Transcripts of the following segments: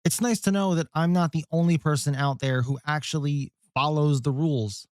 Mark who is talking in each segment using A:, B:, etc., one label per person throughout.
A: It's nice to know that I'm not the only person out there who actually follows the rules.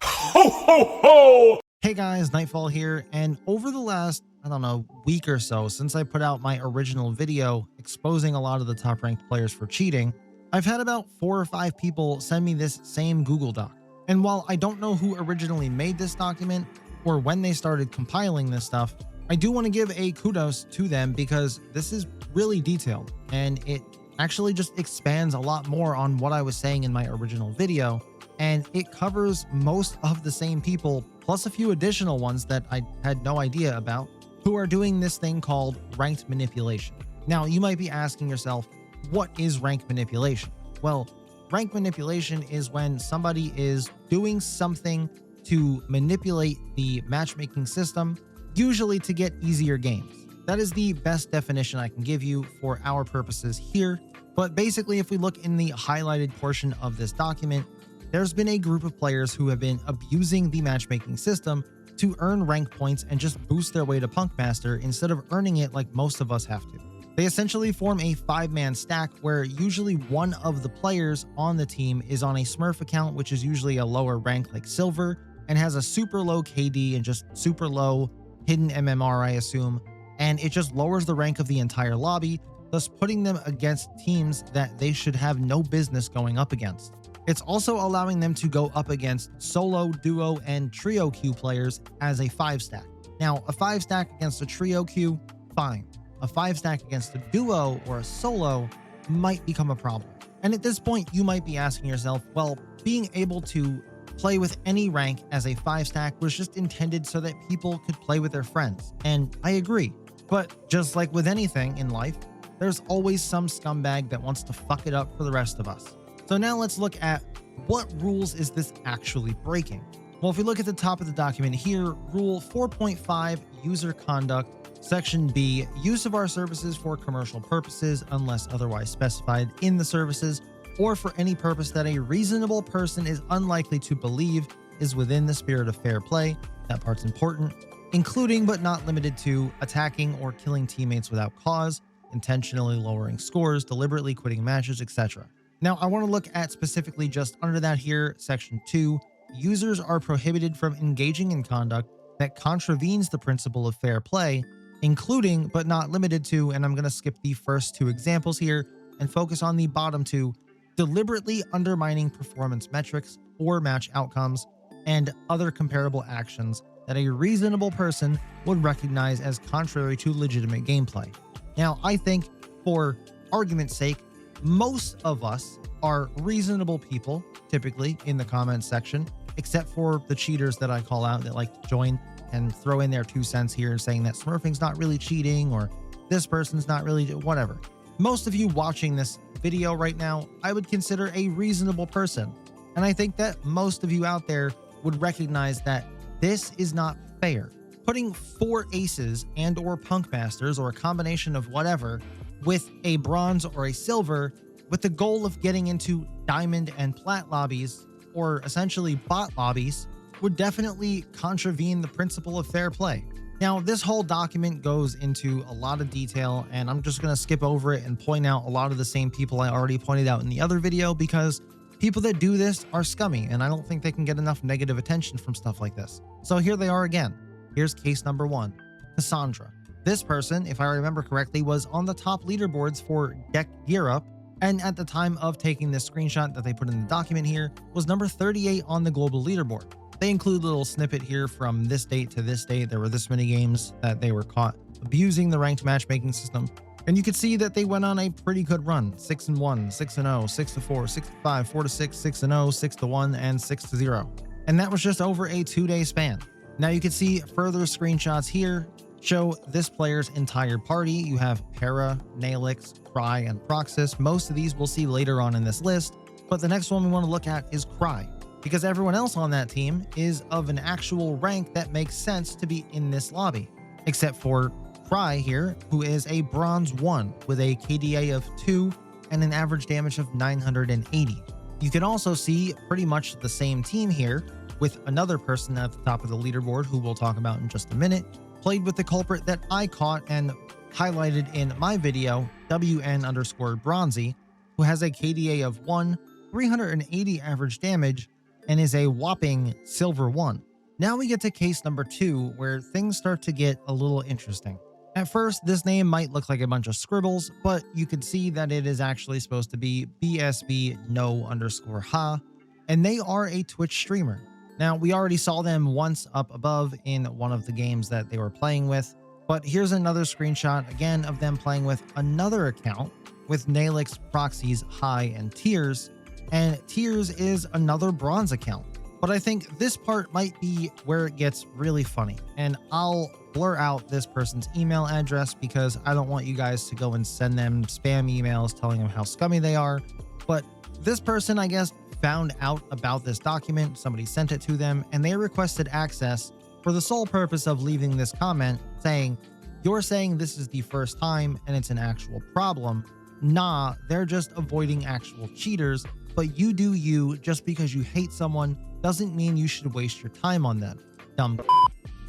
B: Ho, ho, ho!
A: Hey guys, Nightfall here, and over the last, I don't know, week or so since I put out my original video exposing a lot of the top ranked players for cheating, I've had about 4 or 5 people send me this same Google Doc. And while I don't know who originally made this document or when they started compiling this stuff, I do want to give a kudos to them because this is really detailed and it actually just expands a lot more on what I was saying in my original video, and it covers most of the same people plus a few additional ones that I had no idea about who are doing this thing called ranked manipulation. Now, you might be asking yourself, what is rank manipulation? Well, rank manipulation is when somebody is doing something to manipulate the matchmaking system, usually to get easier games. That is the best definition I can give you for our purposes here. But basically, if we look in the highlighted portion of this document, there's been a group of players who have been abusing the matchmaking system to earn rank points and just boost their way to Punkmaster instead of earning it like most of us have to. They essentially form a 5-man stack where usually one of the players on the team is on a Smurf account, which is usually a lower rank like Silver, and has a super low KD and just super low hidden MMR, I assume, and it just lowers the rank of the entire lobby, thus putting them against teams that they should have no business going up against. It's also allowing them to go up against solo, duo, and trio queue players as a 5-stack. Now, a 5-stack against a trio queue, fine. A 5-stack against a duo or a solo might become a problem. And at this point, you might be asking yourself, well, being able to play with any rank as a 5-stack was just intended so that people could play with their friends. And I agree. But just like with anything in life, there's always some scumbag that wants to fuck it up for the rest of us. So now let's look at what rules is this actually breaking? Well, if we look at the top of the document here, Rule 4.5, User Conduct, Section B, use of our services for commercial purposes unless otherwise specified in the services, or for any purpose that a reasonable person is unlikely to believe is within the spirit of fair play. That part's important. Including but not limited to attacking or killing teammates without cause, intentionally lowering scores, deliberately quitting matches, etc. Now, I want to look at specifically just under that here, Section 2, users are prohibited from engaging in conduct that contravenes the principle of fair play, including but not limited to, and I'm going to skip the first 2 examples here and focus on the bottom 2, deliberately undermining performance metrics or match outcomes, and other comparable actions that a reasonable person would recognize as contrary to legitimate gameplay. Now, I think for argument's sake, most of us are reasonable people, typically in the comments section, except for the cheaters that I call out that like to join and throw in their 2 cents here saying that smurfing's not really cheating or this person's not really whatever. Most of you watching this video right now, I would consider a reasonable person. And I think that most of you out there would recognize that this is not fair. Putting 4 aces and or Punkmasters or a combination of whatever with a bronze or a silver with the goal of getting into diamond and plat lobbies, or essentially bot lobbies, would definitely contravene the principle of fair play. Now, this whole document goes into a lot of detail, and I'm just going to skip over it and point out a lot of the same people I already pointed out in the other video, because people that do this are scummy, and I don't think they can get enough negative attention from stuff like this. So here they are again. Here's case number 1, Cassandra. This person, if I remember correctly, was on the top leaderboards for Deck Gear Up, and at the time of taking this screenshot that they put in the document here, was number 38 on the global leaderboard. They include a little snippet here from this date to this date. There were this many games that they were caught abusing the ranked matchmaking system. And you could see that they went on a pretty good run. 6-1, 6-0, 6-4, 6-5, 4-6, 6-0, 6-1, and 6-0. And that was just over a 2-day span. Now you can see further screenshots here show this player's entire party. You have Para, Nailix, Cry, and Proxys. Most of these we'll see later on in this list, but the next one we want to look at is Cry, because everyone else on that team is of an actual rank that makes sense to be in this lobby, except for Cry here, who is a bronze 1 with a KDA of 2 and an average damage of 980. You can also see pretty much the same team here, with another person at the top of the leaderboard, who we'll talk about in just a minute, played with the culprit that I caught and highlighted in my video, WN_Bronzy, who has a KDA of 1, 380 average damage, and is a whopping silver 1. Now we get to case number 2, where things start to get a little interesting. At first, this name might look like a bunch of scribbles, but you can see that it is actually supposed to be BSB no_ha, and they are a Twitch streamer. Now, we already saw them once up above in one of the games that they were playing with, but here's another screenshot again of them playing with another account with Naelix, Proxies, High, and Tears, and Tears is another bronze account. But I think this part might be where it gets really funny, and I'll blur out this person's email address because I don't want you guys to go and send them spam emails telling them how scummy they are. But this person, I guess, found out about this document, somebody sent it to them, and they requested access for the sole purpose of leaving this comment saying, "You're saying this is the first time and it's an actual problem. Nah, they're just avoiding actual cheaters, but you do you. Just because you hate someone doesn't mean you should waste your time on them. Dumb."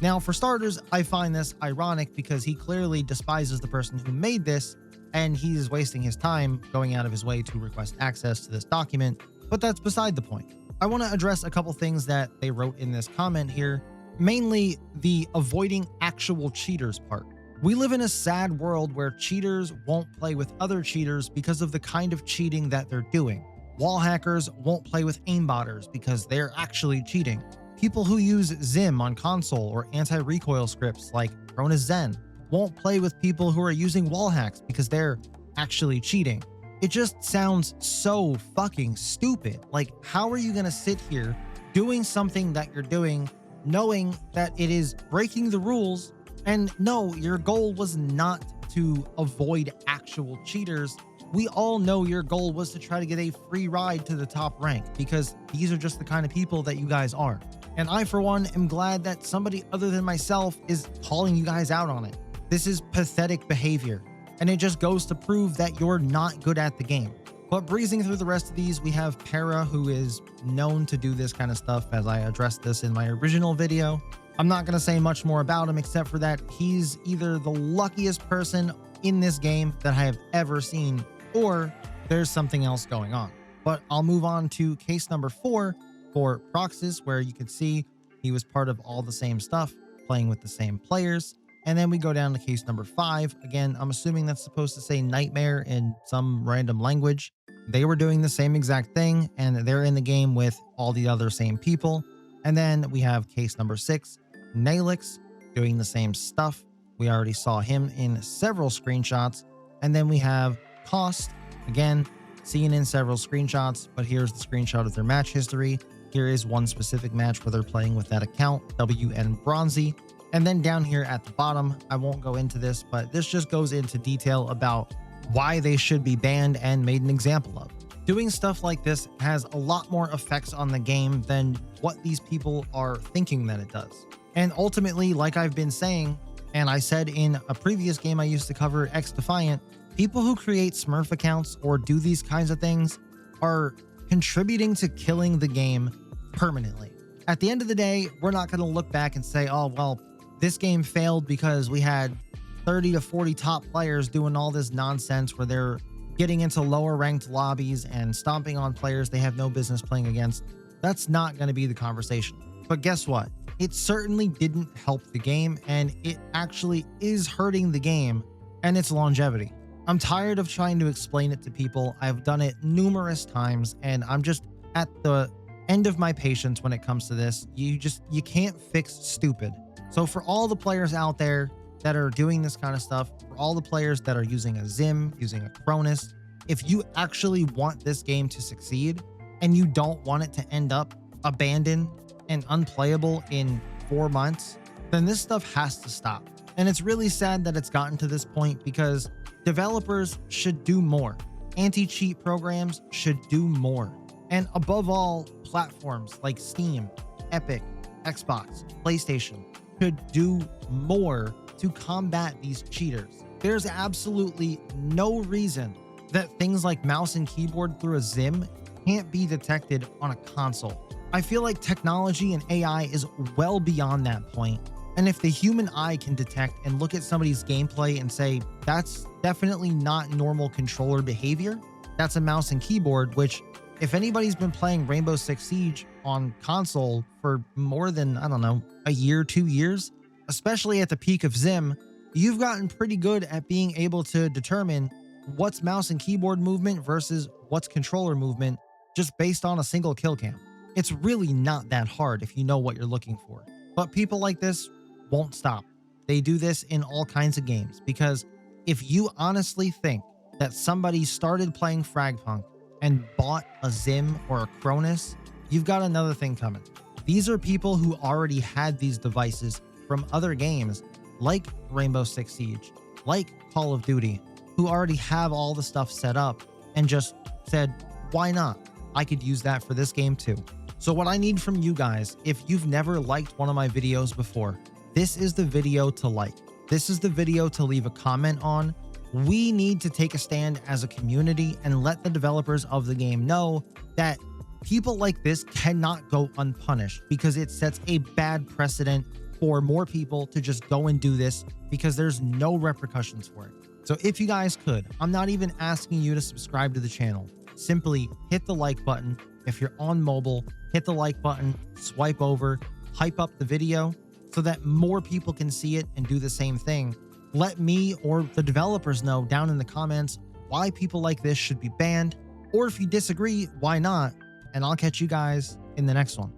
A: Now, for starters, I find this ironic because he clearly despises the person who made this, and he's wasting his time going out of his way to request access to this document, but that's beside the point. I want to address a couple things that they wrote in this comment here, mainly the avoiding actual cheaters part. We live in a sad world where cheaters won't play with other cheaters because of the kind of cheating that they're doing. Wall hackers won't play with aimbotters because they're actually cheating. People who use Zim on console or anti-recoil scripts like Cronus Zen won't play with people who are using wall hacks because they're actually cheating. It just sounds so fucking stupid. Like, how are you gonna sit here doing something that you're doing, knowing that it is breaking the rules, and no, your goal was not to avoid actual cheaters. We all know your goal was to try to get a free ride to the top rank because these are just the kind of people that you guys are. And I, for one, am glad that somebody other than myself is calling you guys out on it. This is pathetic behavior, and it just goes to prove that you're not good at the game. But breezing through the rest of these, we have Para, who is known to do this kind of stuff, as I addressed this in my original video. I'm not going to say much more about him except for that he's either the luckiest person in this game that I have ever seen, or there's something else going on. But I'll move on to case number 4 for Proxys, where you can see he was part of all the same stuff, playing with the same players. And then we go down to case number 5. Again, I'm assuming that's supposed to say nightmare in some random language. They were doing the same exact thing, and they're in the game with all the other same people. And then we have case number 6, Naelix, doing the same stuff. We already saw him in several screenshots. And then we have Cost, again, seen in several screenshots, but here's the screenshot of their match history. Here is one specific match where they're playing with that account, WN_Bronzy. And then down here at the bottom, I won't go into this, but this just goes into detail about why they should be banned and made an example of. Doing stuff like this has a lot more effects on the game than what these people are thinking that it does. And ultimately, like I've been saying, and I said in a previous game I used to cover, XDefiant, people who create Smurf accounts or do these kinds of things are contributing to killing the game permanently. At the end of the day, we're not going to look back and say, oh, well, this game failed because we had 30 to 40 top players doing all this nonsense where they're getting into lower ranked lobbies and stomping on players they have no business playing against. That's not going to be the conversation. But guess what? It certainly didn't help the game, and it actually is hurting the game and its longevity. I'm tired of trying to explain it to people. I've done it numerous times, and I'm just at the end of my patience when it comes to this. You can't fix stupid. So for all the players out there that are doing this kind of stuff, for all the players that are using a Zim, using a Cronus, if you actually want this game to succeed and you don't want it to end up abandoned and unplayable in 4 months, then this stuff has to stop. And it's really sad that it's gotten to this point because developers should do more. Anti-cheat programs should do more. And above all, platforms like Steam, Epic, Xbox, PlayStation should do more to combat these cheaters. There's absolutely no reason that things like mouse and keyboard through a Zim can't be detected on a console. I feel like technology and AI is well beyond that point. And if the human eye can detect and look at somebody's gameplay and say, that's definitely not normal controller behavior, that's a mouse and keyboard, which if anybody's been playing Rainbow Six Siege on console for more than, I don't know, a year, 2 years, especially at the peak of Zim, you've gotten pretty good at being able to determine what's mouse and keyboard movement versus what's controller movement just based on a single kill cam. It's really not that hard if you know what you're looking for. But people like this won't stop. They do this in all kinds of games because if you honestly think that somebody started playing Fragpunk and bought a Zim or a Cronus, you've got another thing coming. These are people who already had these devices from other games like Rainbow Six Siege, like Call of Duty, who already have all the stuff set up and just said, why not? I could use that for this game too. So what I need from you guys, if you've never liked one of my videos before, this is the video to like. This is the video to leave a comment on. We need to take a stand as a community and let the developers of the game know that people like this cannot go unpunished, because it sets a bad precedent for more people to just go and do this because there's no repercussions for it. So if you guys could, I'm not even asking you to subscribe to the channel. Simply hit the like button. If you're on mobile, hit the like button, swipe over, hype up the video so that more people can see it and do the same thing. Let me or the developers know down in the comments why people like this should be banned, or if you disagree, why not? And I'll catch you guys in the next one.